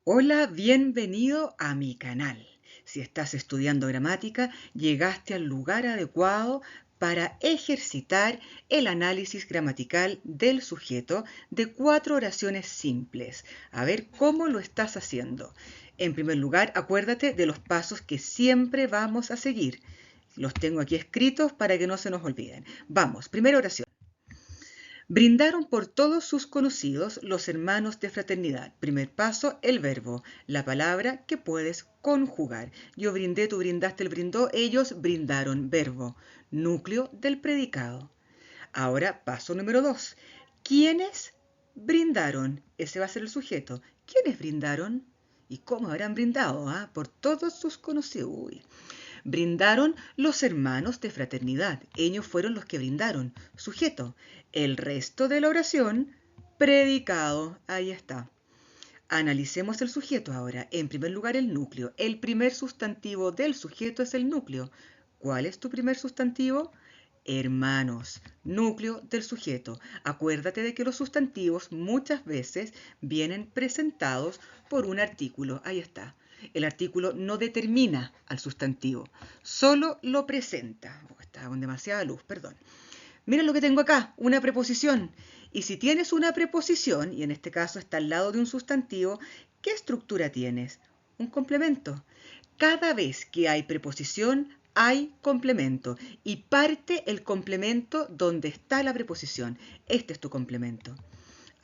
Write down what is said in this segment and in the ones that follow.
Hola, bienvenido a mi canal. Si estás estudiando gramática, llegaste al lugar adecuado para ejercitar el análisis gramatical del sujeto de 4 oraciones simples. A ver cómo lo estás haciendo. En primer lugar, acuérdate de los pasos que siempre vamos a seguir. Los tengo aquí escritos para que no se nos olviden. Vamos, primera oración. Brindaron por todos sus conocidos los hermanos de fraternidad. Primer paso, el verbo, la palabra que puedes conjugar. Yo brindé, tú brindaste, él brindó, ellos brindaron, verbo, núcleo del predicado. Ahora, paso número 2. ¿Quiénes brindaron? Ese va a ser el sujeto. ¿Quiénes brindaron? ¿Y cómo habrán brindado? Por todos sus conocidos. Uy. Brindaron los hermanos de fraternidad. Ellos fueron los que brindaron. Sujeto. El resto de la oración, predicado. Ahí está. Analicemos el sujeto ahora. En primer lugar, el núcleo. El primer sustantivo del sujeto es el núcleo. ¿Cuál es tu primer sustantivo? Hermanos, núcleo del sujeto. Acuérdate de que los sustantivos muchas veces vienen presentados por un artículo. Ahí está. El artículo no determina al sustantivo, solo lo presenta. Está con demasiada luz, perdón. Mira lo que tengo acá, una preposición. Y si tienes una preposición, y en este caso está al lado de un sustantivo, ¿qué estructura tienes? Un complemento. Cada vez que hay preposición, hay complemento. Y parte el complemento donde está la preposición. Este es tu complemento.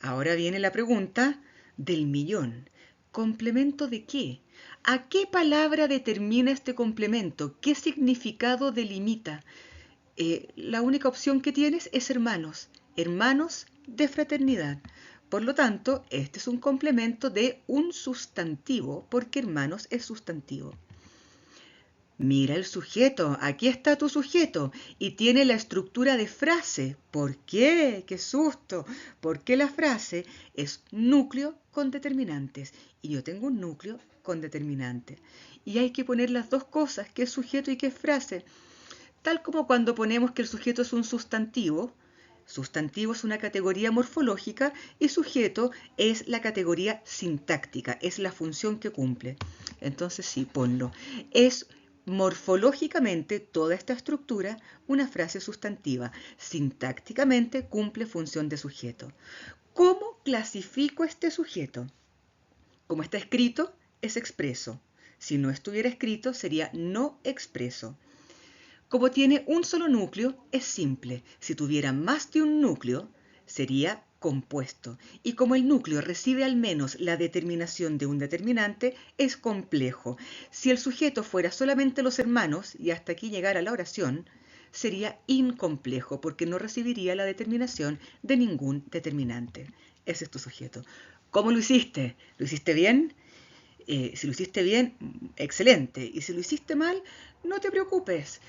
Ahora viene la pregunta del millón. ¿Complemento de qué? ¿A qué palabra determina este complemento? ¿Qué significado delimita? La única opción que tienes es hermanos, hermanos de fraternidad. Por lo tanto, este es un complemento de un sustantivo, porque hermanos es sustantivo. Mira el sujeto, aquí está tu sujeto y tiene la estructura de frase. ¿Por qué? ¡Qué susto! Porque la frase es núcleo con determinantes y yo tengo un núcleo con determinante. Y hay que poner las dos cosas, qué es sujeto y qué es frase. Tal como cuando ponemos que el sujeto es un sustantivo, sustantivo es una categoría morfológica y sujeto es la categoría sintáctica, es la función que cumple. Entonces sí, ponlo. Es morfológicamente toda esta estructura una frase sustantiva. Sintácticamente cumple función de sujeto. ¿Cómo clasifico este sujeto? Como está escrito, es expreso. Si no estuviera escrito, sería no expreso. Como tiene un solo núcleo, es simple. Si tuviera más de un núcleo, sería compuesto. Y como el núcleo recibe al menos la determinación de un determinante, es complejo. Si el sujeto fuera solamente los hermanos, y hasta aquí llegara la oración, sería incomplejo porque no recibiría la determinación de ningún determinante. Ese es tu sujeto. ¿Cómo lo hiciste? ¿Lo hiciste bien? Si lo hiciste bien, excelente. Y si lo hiciste mal, no te preocupes.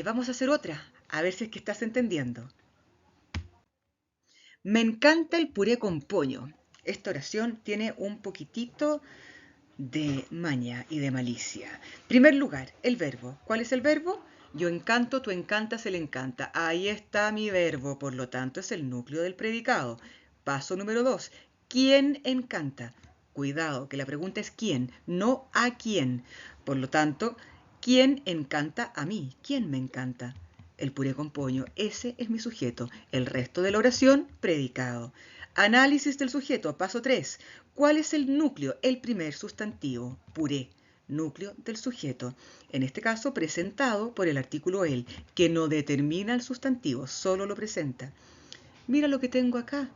Vamos a hacer otra, a ver si es que estás entendiendo. Me encanta el puré con pollo. Esta oración tiene un poquitito de maña y de malicia. Primer lugar, el verbo. ¿Cuál es el verbo? Yo encanto, tú encantas, él encanta. Ahí está mi verbo, por lo tanto es el núcleo del predicado. Paso número 2. ¿Quién encanta? Cuidado, que la pregunta es quién, no a quién. Por lo tanto, ¿quién encanta a mí? ¿Quién me encanta? El puré con pollo, ese es mi sujeto. El resto de la oración, predicado. Análisis del sujeto, paso 3. ¿Cuál es el núcleo? El primer sustantivo, puré, núcleo del sujeto. En este caso, presentado por el artículo el, que no determina el sustantivo, solo lo presenta. Mira lo que tengo acá.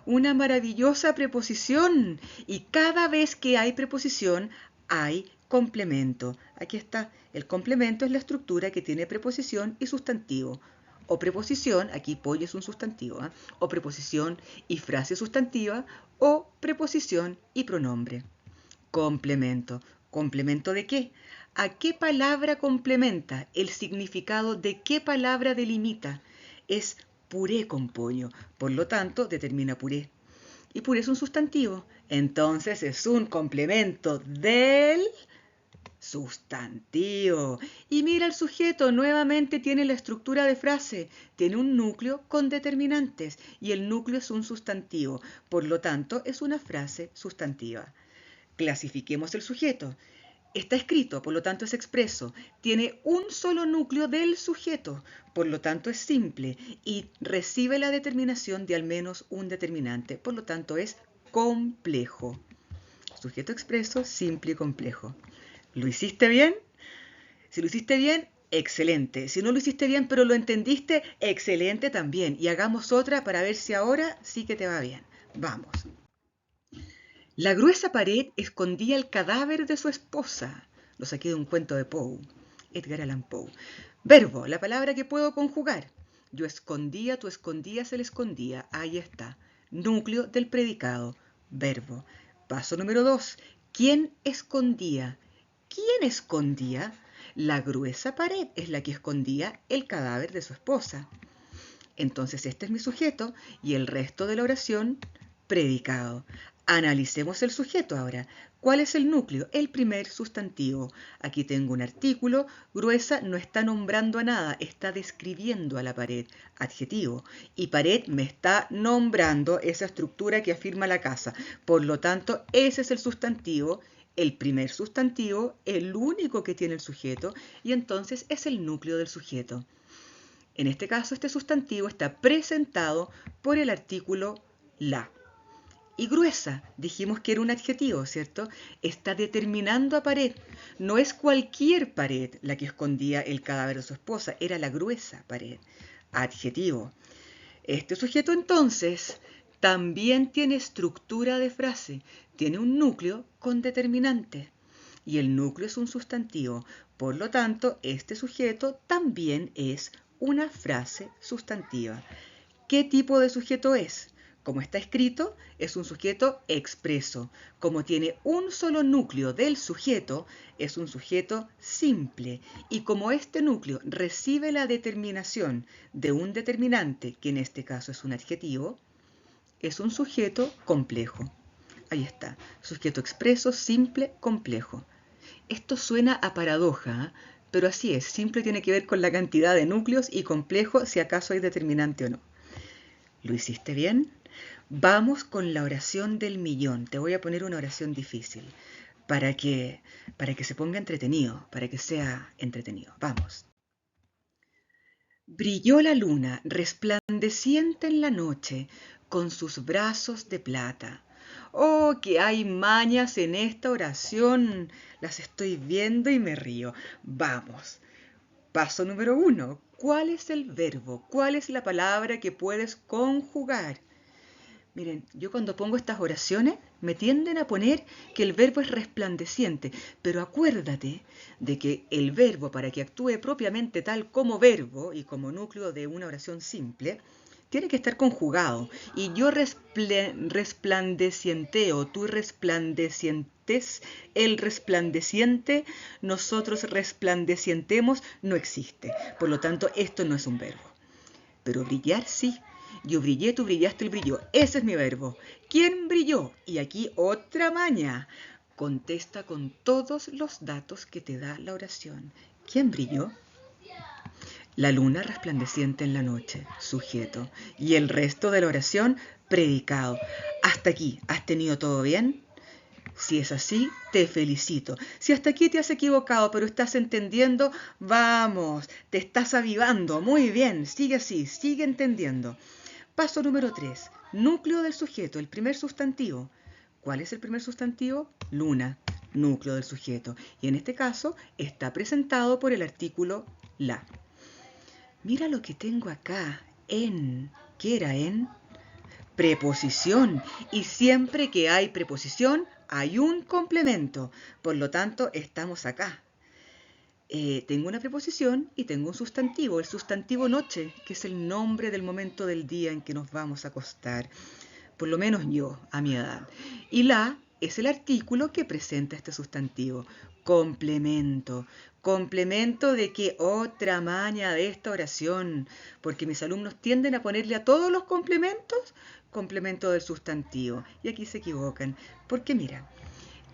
Una maravillosa preposición. Y cada vez que hay preposición, hay complemento. Aquí está. El complemento es la estructura que tiene preposición y sustantivo. O preposición, aquí pollo es un sustantivo, o preposición y frase sustantiva, o preposición y pronombre. Complemento. ¿Complemento de qué? ¿A qué palabra complementa? El significado de qué palabra delimita. Es puré con pollo, por lo tanto determina puré. Y puré es un sustantivo, entonces es un complemento del sustantivo. Y mira el sujeto, nuevamente tiene la estructura de frase, tiene un núcleo con determinantes y el núcleo es un sustantivo, por lo tanto es una frase sustantiva. Clasifiquemos el sujeto. Está escrito, por lo tanto es expreso. Tiene un solo núcleo del sujeto, por lo tanto es simple. Y recibe la determinación de al menos un determinante, por lo tanto es complejo. Sujeto expreso, simple y complejo. ¿Lo hiciste bien? Si lo hiciste bien, excelente. Si no lo hiciste bien, pero lo entendiste, excelente también. Y hagamos otra para ver si ahora sí que te va bien. Vamos. La gruesa pared escondía el cadáver de su esposa. Lo saqué de un cuento de Poe, Edgar Allan Poe. Verbo, la palabra que puedo conjugar. Yo escondía, tú escondías, él escondía. Ahí está. Núcleo del predicado. Verbo. Paso número 2. ¿Quién escondía? ¿Quién escondía? La gruesa pared es la que escondía el cadáver de su esposa. Entonces este es mi sujeto y el resto de la oración, predicado. Analicemos el sujeto ahora. ¿Cuál es el núcleo? El primer sustantivo. Aquí tengo un artículo. Gruesa no está nombrando a nada, está describiendo a la pared. Adjetivo. Y pared me está nombrando esa estructura que afirma la casa. Por lo tanto, ese es el sustantivo, el primer sustantivo, el único que tiene el sujeto, y entonces es el núcleo del sujeto. En este caso, este sustantivo está presentado por el artículo la. Y gruesa, dijimos que era un adjetivo, ¿cierto? Está determinando a pared. No es cualquier pared la que escondía el cadáver de su esposa, era la gruesa pared. Adjetivo. Este sujeto entonces también tiene estructura de frase, tiene un núcleo con determinante. Y el núcleo es un sustantivo. Por lo tanto, este sujeto también es una frase sustantiva. ¿Qué tipo de sujeto es? Como está escrito, es un sujeto expreso. Como tiene un solo núcleo del sujeto, es un sujeto simple. Y como este núcleo recibe la determinación de un determinante, que en este caso es un adjetivo, es un sujeto complejo. Ahí está, sujeto expreso, simple, complejo. Esto suena a paradoja, pero así es, simple tiene que ver con la cantidad de núcleos y complejo si acaso hay determinante o no. ¿Lo hiciste bien? Vamos con la oración del millón. Te voy a poner una oración difícil para que se ponga entretenido, para que sea entretenido. Vamos. Brilló la luna resplandeciente en la noche con sus brazos de plata. Oh, que hay mañas en esta oración. Las estoy viendo y me río. Vamos. Paso número 1. ¿Cuál es el verbo? ¿Cuál es la palabra que puedes conjugar? Miren, yo cuando pongo estas oraciones me tienden a poner que el verbo es resplandeciente, pero acuérdate de que el verbo, para que actúe propiamente tal como verbo y como núcleo de una oración simple, tiene que estar conjugado. Y yo resplandecienteo, tú resplandecientes, él resplandeciente, nosotros resplandecientemos, no existe. Por lo tanto, esto no es un verbo. Pero brillar sí. Yo brillé, tú brillaste, él brilló. Ese es mi verbo. ¿Quién brilló? Y aquí otra maña. Contesta con todos los datos que te da la oración. ¿Quién brilló? La luna resplandeciente en la noche, sujeto. Y el resto de la oración, predicado. Hasta aquí, ¿has tenido todo bien? Si es así, te felicito. Si hasta aquí te has equivocado, pero estás entendiendo, vamos, te estás avivando. Muy bien, sigue así, sigue entendiendo. Paso número 3. Núcleo del sujeto, el primer sustantivo. ¿Cuál es el primer sustantivo? Luna, núcleo del sujeto. Y en este caso está presentado por el artículo la. Mira lo que tengo acá, en. ¿Qué era en? Preposición. Y siempre que hay preposición, hay un complemento. Por lo tanto, estamos acá. Tengo una preposición y tengo un sustantivo, el sustantivo noche, que es el nombre del momento del día en que nos vamos a acostar, por lo menos yo, a mi edad. Y la es el artículo que presenta este sustantivo, complemento. Complemento de que otra maña de esta oración, porque mis alumnos tienden a ponerle a todos los complementos, complemento del sustantivo. Y aquí se equivocan, porque mira,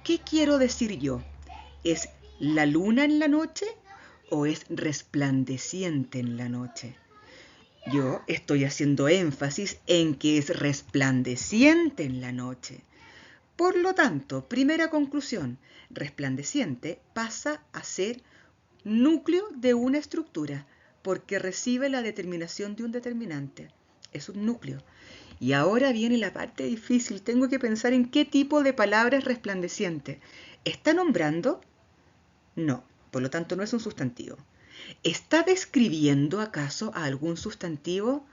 ¿qué quiero decir yo? ¿Es la luna en la noche o es resplandeciente en la noche? Yo estoy haciendo énfasis en que es resplandeciente en la noche. Por lo tanto, primera conclusión, resplandeciente pasa a ser núcleo de una estructura porque recibe la determinación de un determinante. Es un núcleo. Y ahora viene la parte difícil. Tengo que pensar en qué tipo de palabra es resplandeciente. ¿Está nombrando? No, por lo tanto no es un sustantivo. ¿Está describiendo acaso a algún sustantivo?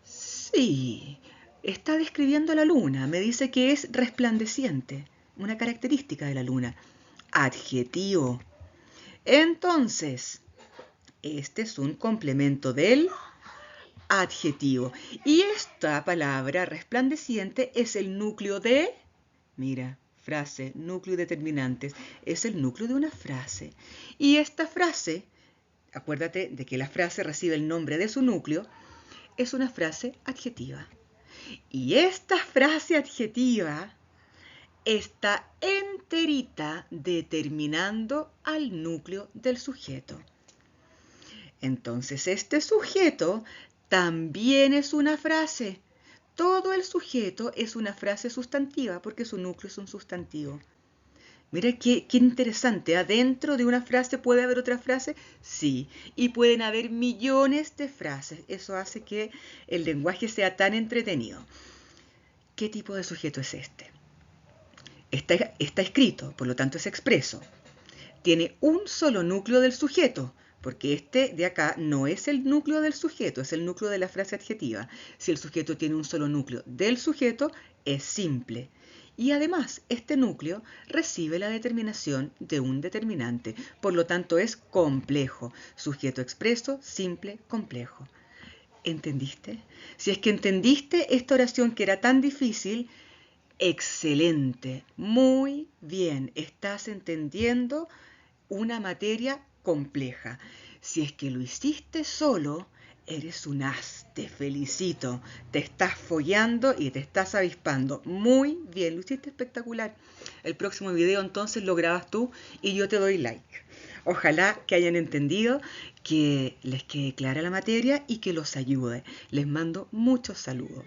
Sí, está describiendo a la luna. Me dice que es resplandeciente, una característica de la luna. Adjetivo. Entonces, este es un complemento del adjetivo. Y esta palabra resplandeciente es el núcleo de, mira, frase, núcleo determinantes, es el núcleo de una frase. Y esta frase, acuérdate de que la frase recibe el nombre de su núcleo, es una frase adjetiva. Y esta frase adjetiva está enterita determinando al núcleo del sujeto. Entonces, este sujeto también es una frase. Todo el sujeto es una frase sustantiva porque su núcleo es un sustantivo. Mira qué interesante. ¿Adentro de una frase puede haber otra frase? Sí. Y pueden haber millones de frases. Eso hace que el lenguaje sea tan entretenido. ¿Qué tipo de sujeto es este? Está escrito, por lo tanto es expreso. Tiene un solo núcleo del sujeto, porque este de acá no es el núcleo del sujeto, es el núcleo de la frase adjetiva. Si el sujeto tiene un solo núcleo del sujeto, es simple. Y además, este núcleo recibe la determinación de un determinante, por lo tanto es complejo. Sujeto expreso, simple, complejo. ¿Entendiste? Si es que entendiste esta oración que era tan difícil, excelente, muy bien, estás entendiendo una materia compleja. Si es que lo hiciste solo, eres un as, te felicito, te estás follando y te estás avispando. Muy bien, lo hiciste espectacular. El próximo video entonces lo grabas tú y yo te doy like. Ojalá que hayan entendido, que les quede clara la materia y que los ayude. Les mando muchos saludos.